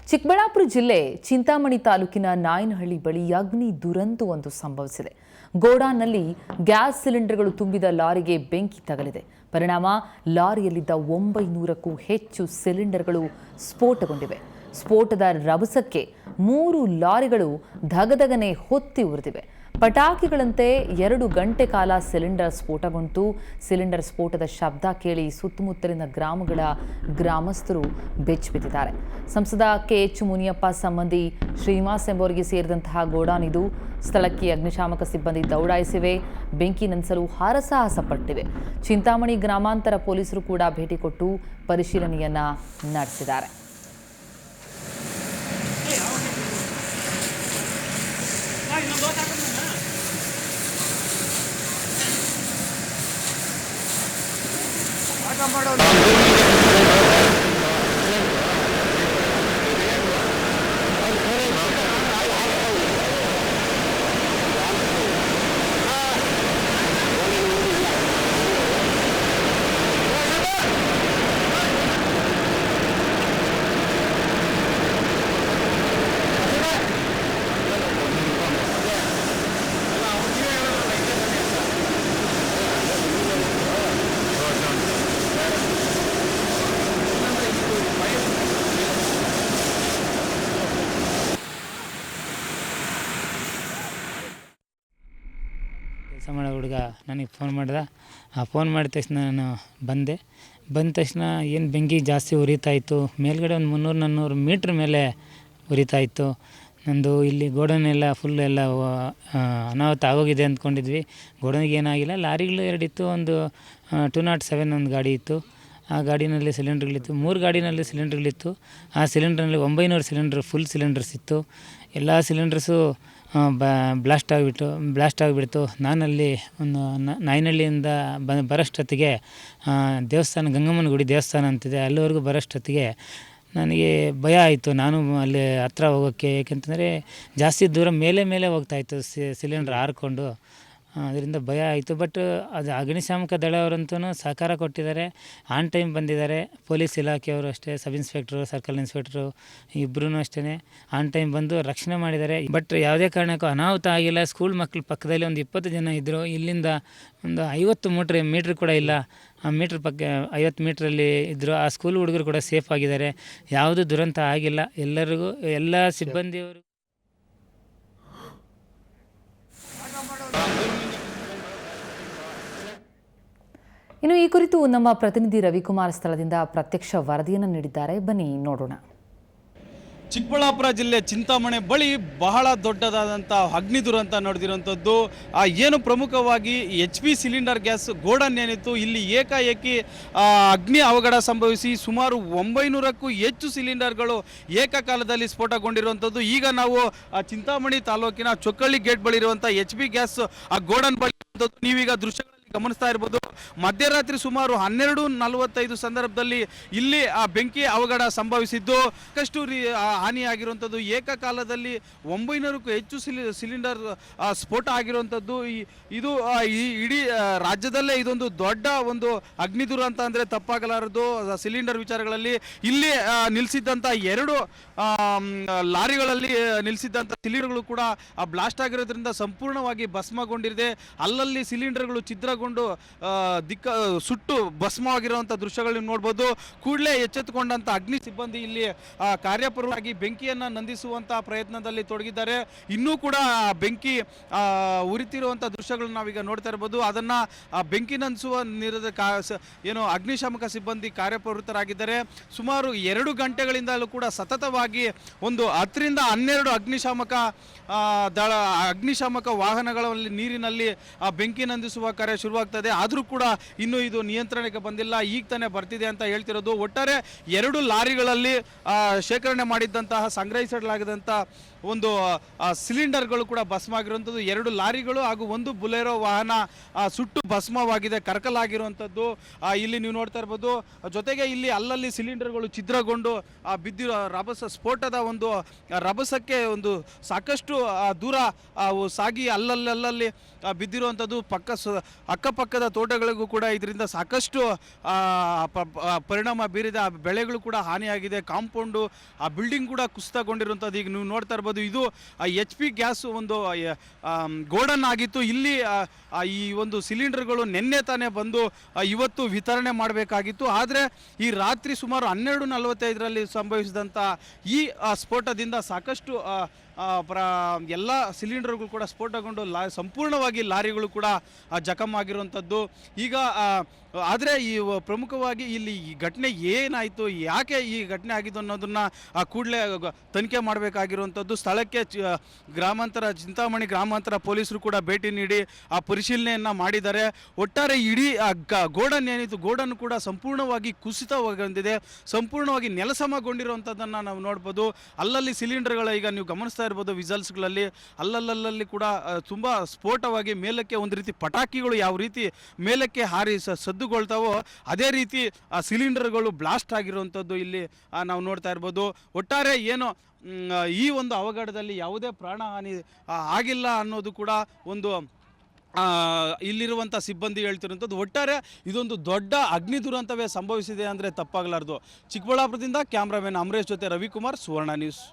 ಚಿಕ್ಕಬಳ್ಳಾಪುರ ಜಿಲ್ಲೆ ಚಿಂತಾಮಣಿ ತಾಲೂಕಿನ ನಾಯನಹಳ್ಳಿ ಬಳಿ ಅಗ್ನಿ ದುರಂತವೊಂದು ಸಂಭವಿಸಿದೆ. ಗೋಡಾನ್ನಲ್ಲಿ ಗ್ಯಾಸ್ ಸಿಲಿಂಡರ್ಗಳು ತುಂಬಿದ ಲಾರಿಗೆ ಬೆಂಕಿ ತಗುಲಿದೆ. ಪರಿಣಾಮ ಲಾರಿಯಲ್ಲಿದ್ದ 900ಕ್ಕೂ ಹೆಚ್ಚು ಸಿಲಿಂಡರ್ಗಳು ಸ್ಫೋಟಗೊಂಡಿವೆ. ಸ್ಫೋಟದ ರಭಸಕ್ಕೆ 3 ಲಾರಿಗಳು ಧಗಧಗನೆ ಹೊತ್ತಿ ಉರಿದಿವೆ. ಪಟಾಕಿಗಳಂತೆ 2 ಗಂಟೆ ಕಾಲ ಸಿಲಿಂಡರ್ ಸ್ಫೋಟಗೊಂಡು ಸಿಲಿಂಡರ್ ಸ್ಫೋಟದ ಶಬ್ದ ಕೇಳಿ ಸುತ್ತಮುತ್ತಲಿನ ಗ್ರಾಮಗಳ ಗ್ರಾಮಸ್ಥರು ಬೆಚ್ಚಿಬಿದ್ದಿದ್ದಾರೆ. ಸಂಸದ KH ಮುನಿಯಪ್ಪ ಸಂಬಂಧಿ ಶ್ರೀನಿವಾಸ್ ಎಂಬುವರಿಗೆ ಸೇರಿದಂತಹ ಗೋಡಾನ್ ಇದು. ಸ್ಥಳಕ್ಕೆ ಅಗ್ನಿಶಾಮಕ ಸಿಬ್ಬಂದಿ ದೌಡಾಯಿಸಿವೆ. ಬೆಂಕಿ ನಂದಿಸಲು ಹರಸಾಹಸ ಪಟ್ಟಿವೆ. ಚಿಂತಾಮಣಿ ಗ್ರಾಮಾಂತರ ಪೊಲೀಸರು ಕೂಡ ಭೇಟಿ ಕೊಟ್ಟು ಪರಿಶೀಲನೆಯನ್ನ ನಡೆಸಿದ್ದಾರೆ. ಕೆಲಸ ಮಾಡೋ ಹುಡುಗ ನನಗೆ ಫೋನ್ ಮಾಡ್ದೆ. ಆ ಫೋನ್ ಮಾಡಿದ ತಕ್ಷಣ ನಾನು ಬಂದ ತಕ್ಷಣ ಏನು ಬೆಂಕಿ ಜಾಸ್ತಿ ಉರಿತಾಯಿತ್ತು. ಮೇಲ್ಗಡೆ ಒಂದು 300-400 ಮೀಟ್ರ್ ಮೇಲೆ ಉರಿತಾಯಿತ್ತು. ನಂದು ಇಲ್ಲಿ ಗೋಡನೆಲ್ಲ ಫುಲ್ ಎಲ್ಲ ಅನಾಹುತ ಆಗೋಗಿದೆ ಅಂದ್ಕೊಂಡಿದ್ವಿ. ಗೋಡನಿಗೆ ಏನಾಗಿಲ್ಲ. ಲಾರಿಗಳು 2 ಇತ್ತು. ಒಂದು 207 ಒಂದು ಗಾಡಿ ಇತ್ತು. ಆ ಗಾಡಿನಲ್ಲಿ ಸಿಲಿಂಡ್ರ್ಗಳಿತ್ತು. 3 ಗಾಡಿನಲ್ಲಿ ಸಿಲಿಂಡ್ರ್ಗಳಿತ್ತು. ಆ ಸಿಲಿಂಡ್ರಲ್ಲಿ 900 ಸಿಲಿಂಡ್ರ್ ಫುಲ್ ಸಿಲಿಂಡರ್ಸ್ ಇತ್ತು. ಎಲ್ಲ ಸಿಲಿಂಡರ್ಸು ಬ್ಲಾಸ್ಟ್ ಆಗಿಬಿಡ್ತು. ನಾನಲ್ಲಿ ಒಂದು ನಾಯನಹಳ್ಳಿಯಿಂದ ಬರೋಷ್ಟೊತ್ತಿಗೆ ದೇವಸ್ಥಾನ, ಗಂಗಮ್ಮನ ಗುಡಿ ದೇವಸ್ಥಾನ ಅಂತಿದೆ, ಅಲ್ಲಿವರೆಗೂ ಬರೋಷ್ಟೊತ್ತಿಗೆ ನನಗೆ ಭಯ ಆಯಿತು. ನಾನು ಅಲ್ಲಿ ಹತ್ರ ಹೋಗೋಕ್ಕೆ, ಏಕೆಂತಂದರೆ ಜಾಸ್ತಿ ದೂರ ಮೇಲೆ ಹೋಗ್ತಾಯಿತ್ತು ಸಿಲಿಂಡ್ರ್ ಹಾರಿಕೊಂಡು. ಅದರಿಂದ ಭಯ ಆಯಿತು. ಬಟ್ ಅದು ಅಗ್ನಿಶಾಮಕ ದಳವರಂತೂ ಸಹಕಾರ ಕೊಟ್ಟಿದ್ದಾರೆ. ಆನ್ ಟೈಮ್ ಬಂದಿದ್ದಾರೆ. ಪೊಲೀಸ್ ಇಲಾಖೆಯವರು ಅಷ್ಟೇ, ಸಬ್ ಇನ್ಸ್ಪೆಕ್ಟ್ರು, ಸರ್ಕಲ್ ಇನ್ಸ್ಪೆಕ್ಟ್ರು ಇಬ್ಬರೂ ಅಷ್ಟೇ ಆನ್ ಟೈಮ್ ಬಂದು ರಕ್ಷಣೆ ಮಾಡಿದ್ದಾರೆ. ಬಟ್ ಯಾವುದೇ ಕಾರಣಕ್ಕೂ ಅನಾಹುತ ಆಗಿಲ್ಲ. ಸ್ಕೂಲ್ ಮಕ್ಕಳು ಪಕ್ಕದಲ್ಲಿ ಒಂದು 20 ಜನ ಇದ್ದರು. ಇಲ್ಲಿಂದ ಒಂದು 50 ಮೀಟ್ರ್ ಕೂಡ ಇಲ್ಲ. ಆ ಮೀಟ್ರ್ ಪಕ್ಕ 50 ಮೀಟ್ರಲ್ಲಿ ಇದ್ದರು. ಆ ಸ್ಕೂಲ್ ಹುಡುಗರು ಕೂಡ ಸೇಫ್ ಆಗಿದ್ದಾರೆ. ಯಾವುದೂ ದುರಂತ ಆಗಿಲ್ಲ. ಎಲ್ಲರಿಗೂ, ಎಲ್ಲ ಸಿಬ್ಬಂದಿಯವರು. ಇನ್ನು ಈ ಕುರಿತು ನಮ್ಮ ಪ್ರತಿನಿಧಿ ರವಿಕುಮಾರ್ ಸ್ಥಳದಿಂದ ಪ್ರತ್ಯಕ್ಷ ವರದಿಯನ್ನು ನೀಡಿದ್ದಾರೆ. ಬನ್ನಿ ನೋಡೋಣ. ಚಿಕ್ಕಬಳ್ಳಾಪುರ ಜಿಲ್ಲೆ ಚಿಂತಾಮಣಿ ಬಳಿ ಬಹಳ ದೊಡ್ಡದಾದಂಥ ಅಗ್ನಿ ದುರಂತ ನಡೆದಿರುವಂಥದ್ದು. ಏನು ಪ್ರಮುಖವಾಗಿ HP ಸಿಲಿಂಡರ್ ಗ್ಯಾಸ್ ಗೋಡನ್ ಏನಿತ್ತು, ಇಲ್ಲಿ ಏಕಾಏಕಿ ಅಗ್ನಿ ಅವಘಡ ಸಂಭವಿಸಿ ಸುಮಾರು 900ಕ್ಕೂ ಹೆಚ್ಚು ಸಿಲಿಂಡರ್ಗಳು ಏಕಕಾಲದಲ್ಲಿ ಸ್ಫೋಟಗೊಂಡಿರುವಂಥದ್ದು. ಈಗ ನಾವು ಚಿಂತಾಮಣಿ ತಾಲೂಕಿನ ಚೊಕ್ಕಳ್ಳಿ ಗೇಟ್ ಬಳಿ ಇರುವಂಥ HP ಗ್ಯಾಸ್ ಆ ಗೋಡನ್ ಬಳಿ ನೀವೀಗ ದೃಶ್ಯಗಳಲ್ಲಿ ಗಮನಿಸ್ತಾ ಇರ್ಬೋದು. ಮಧ್ಯರಾತ್ರಿ ಸುಮಾರು 12:45 ಸಂದರ್ಭದಲ್ಲಿ ಇಲ್ಲಿ ಆ ಬೆಂಕಿ ಅವಘಡ ಸಂಭವಿಸಿದ್ದು ಸಾಕಷ್ಟು ಹಾನಿಯಾಗಿರುವಂಥದ್ದು. ಏಕಕಾಲದಲ್ಲಿ 900ಕ್ಕೂ ಹೆಚ್ಚು ಸಿಲಿಂಡರ್ ಸ್ಫೋಟ ಆಗಿರುವಂಥದ್ದು. ಇದು ಇಡೀ ರಾಜ್ಯದಲ್ಲೇ ಇದೊಂದು ದೊಡ್ಡ ಒಂದು ಅಗ್ನಿ ದುರಂತ ಅಂದರೆ ತಪ್ಪಾಗಲಾರದು. ಸಿಲಿಂಡರ್ ವಿಚಾರಗಳಲ್ಲಿ ಇಲ್ಲಿ ನಿಲ್ಲಿಸಿದ್ದಂಥ 2 ಲಾರಿಗಳಲ್ಲಿ ನಿಲ್ಲಿಸಿದ್ದಂಥ ಸಿಲಿಂಡರ್ಗಳು ಕೂಡ ಬ್ಲಾಸ್ಟ್ ಆಗಿರೋದ್ರಿಂದ ಸಂಪೂರ್ಣವಾಗಿ ಭಸ್ಮಗೊಂಡಿದೆ. ಅಲ್ಲಲ್ಲಿ ಸಿಲಿಂಡರ್ಗಳು ಛಿದ್ರಗೊಂಡು ಸುಟ್ಟು ಭಸ್ಮವಾಗಿರುವಂಥ ದೃಶ್ಯಗಳು ನೋಡ್ಬೋದು. ಕೂಡಲೇ ಎಚ್ಚೆತ್ತುಕೊಂಡಂಥ ಅಗ್ನಿ ಸಿಬ್ಬಂದಿ ಇಲ್ಲಿ ಕಾರ್ಯಪೂರ್ವಕವಾಗಿ ಬೆಂಕಿಯನ್ನು ನಂದಿಸುವಂಥ ಪ್ರಯತ್ನದಲ್ಲಿ ತೊಡಗಿದ್ದಾರೆ. ಇನ್ನೂ ಕೂಡ ಬೆಂಕಿ ಉರಿತಿರುವಂಥ ದೃಶ್ಯಗಳು ನಾವೀಗ ನೋಡ್ತಾ ಇರ್ಬೋದು. ಅದನ್ನು ಬೆಂಕಿ ನಂದಿಸುವ ಏನು ಅಗ್ನಿಶಾಮಕ ಸಿಬ್ಬಂದಿ ಕಾರ್ಯಪ್ರವೃತ್ತರಾಗಿದ್ದಾರೆ. ಸುಮಾರು 2 ಗಂಟೆಗಳಿಂದಲೂ ಕೂಡ ಸತತವಾಗಿ ಒಂದು 10ರಿಂದ 12 ಅಗ್ನಿಶಾಮಕ ವಾಹನಗಳಲ್ಲಿ ನೀರಿನಲ್ಲಿ ಬೆಂಕಿ ನಂದಿಸುವ ಕಾರ್ಯ ಶುರುವಾಗ್ತದೆ. ಆದರೂ ಕೂಡ ಇನ್ನೂ ಇದು ನಿಯಂತ್ರಣಕ್ಕೆ ಬಂದಿಲ್ಲ. ಈಗ ತಾನೇ ಬರ್ತಿದೆ ಅಂತ ಹೇಳ್ತಿರೋದು. ಒಟ್ಟಾರೆ 2 ಲಾರಿಗಳಲ್ಲಿ ಶೇಖರಣೆ ಮಾಡಿದ್ದಂತಹ ಸಂಗ್ರಹಿಸಲಾಗಿದ್ದಂಥ ಒಂದು ಸಿಲಿಂಡರ್ಗಳು ಕೂಡ ಭಸ್ಮ ಆಗಿರುವಂಥದ್ದು. 2 ಲಾರಿಗಳು ಹಾಗೂ 1 ಬುಲೆರೋ ವಾಹನ ಸುಟ್ಟು ಭಸ್ಮವಾಗಿದೆ, ಕರಕಲಾಗಿರುವಂಥದ್ದು ಇಲ್ಲಿ ನೀವು ನೋಡ್ತಾ ಇರ್ಬೋದು. ಜೊತೆಗೆ ಇಲ್ಲಿ ಅಲ್ಲಲ್ಲಿ ಸಿಲಿಂಡರ್ಗಳು ಛಿದ್ರಗೊಂಡು ಬಿದ್ದಿರೋ ಸ್ಫೋಟದ ಒಂದು ರಭಸಕ್ಕೆ ಒಂದು ಸಾಕಷ್ಟು ದೂರ ಸಾಗಿ ಅಲ್ಲಲ್ಲಿ ಬಿದ್ದಿರುವಂಥದ್ದು. ಅಕ್ಕಪಕ್ಕದ ತೋಟಗಳಿಗೂ ಕೂಡ ಇದರಿಂದ ಸಾಕಷ್ಟು ಪರಿಣಾಮ ಬೀರಿದೆ. ಆ ಬೆಳೆಗಳು ಕೂಡ ಹಾನಿಯಾಗಿದೆ. ಕಾಂಪೌಂಡು, ಆ ಬಿಲ್ಡಿಂಗ್ ಕೂಡ ಕುಸಿತಗೊಂಡಿರುವಂಥದ್ದು ಈಗ ನೀವು ನೋಡ್ತಾ ಇರ್ಬೋದು. ಇದು HP ಗ್ಯಾಸ್ ಒಂದು ಗೋಡನ್ ಆಗಿತ್ತು. ಇಲ್ಲಿ ಈ ಒಂದು ಸಿಲಿಂಡರ್ಗಳು ನಿನ್ನೆ ತಾನೇ ಬಂದು ಇವತ್ತು ವಿತರಣೆ ಮಾಡಬೇಕಾಗಿತ್ತು. ಆದರೆ ಈ ರಾತ್ರಿ ಸುಮಾರು 12:45ರಲ್ಲಿ ಸಂಭವಿಸಿದಂಥ ಈ ಸ್ಫೋಟದಿಂದ ಸಾಕಷ್ಟು ಎಲ್ಲ ಸಿಲಿಂಡರ್ಗಳು ಕೂಡ ಸ್ಫೋಟಗೊಂಡು ಸಂಪೂರ್ಣವಾಗಿ ಲಾರಿಗಳು ಕೂಡ ಜಖಮಾಗಿರುವಂಥದ್ದು. ಈಗ ಆದರೆ ಈ ಪ್ರಮುಖವಾಗಿ ಇಲ್ಲಿ ಈ ಘಟನೆ ಏನಾಯಿತು, ಯಾಕೆ ಈ ಘಟನೆ ಆಗಿದ್ದು ಅನ್ನೋದನ್ನು ಕೂಡಲೇ ತನಿಖೆ ಮಾಡಬೇಕಾಗಿರುವಂಥದ್ದು. ಸ್ಥಳಕ್ಕೆ ಚಿಂತಾಮಣಿ ಗ್ರಾಮಾಂತರ ಪೊಲೀಸರು ಕೂಡ ಭೇಟಿ ನೀಡಿ ಆ ಪರಿಶೀಲನೆಯನ್ನು ಮಾಡಿದ್ದಾರೆ. ಒಟ್ಟಾರೆ ಇಡೀ ಗೋಡನ್ ಏನಿತ್ತು, ಗೋಡನ್ ಕೂಡ ಸಂಪೂರ್ಣವಾಗಿ ಕುಸಿತಗೊಂಡಿದೆ, ಸಂಪೂರ್ಣವಾಗಿ ನೆಲಸಮಗೊಂಡಿರುವಂಥದ್ದನ್ನು ನಾವು ನೋಡ್ಬೋದು. ಅಲ್ಲಲ್ಲಿ ಸಿಲಿಂಡರ್ಗಳ ಈಗ ನೀವು ಗಮನಿಸ್ತಾ ಇರ್ಬೋದು ವಿಸಲ್ಸ್ಗಳಲ್ಲಿ ಅಲ್ಲಲ್ಲಿ ಕೂಡ ತುಂಬ ಸ್ಫೋಟವಾಗಿ ಮೇಲಕ್ಕೆ ಒಂದು ರೀತಿ ಪಟಾಕಿಗಳು ಯಾವ ರೀತಿ ಮೇಲಕ್ಕೆ ಹಾರಿ ಸದ್ದುಗೊಳ್ತಾವೋ ಅದೇ ರೀತಿ ಆ ಸಿಲಿಂಡರ್ಗಳು ಬ್ಲಾಸ್ಟ್ ಆಗಿರುವಂಥದ್ದು ಇಲ್ಲಿ ನಾವು ನೋಡ್ತಾ ಇರ್ಬೋದು. ಒಟ್ಟಾರೆ ಏನು ಈ ಒಂದು ಅವಘಡದಲ್ಲಿ ಯಾವುದೇ ಪ್ರಾಣಹಾನಿ ಆಗಿಲ್ಲ ಅನ್ನೋದು ಕೂಡ ಒಂದು ಇಲ್ಲಿರುವಂಥ ಸಿಬ್ಬಂದಿ ಹೇಳ್ತಿರುವಂಥದ್ದು. ಒಟ್ಟಾರೆ ಇದೊಂದು ದೊಡ್ಡ ಅಗ್ನಿ ದುರಂತವೇ ಸಂಭವಿಸಿದೆ ಅಂದರೆ ತಪ್ಪಾಗಲಾರ್ದು. ಚಿಕ್ಕಬಳ್ಳಾಪುರದಿಂದ ಕ್ಯಾಮ್ರಾಮನ್ ಅಮರೇಶ್ ಜೊತೆ ರವಿಕುಮಾರ್, ಸುವರ್ಣ ನ್ಯೂಸ್.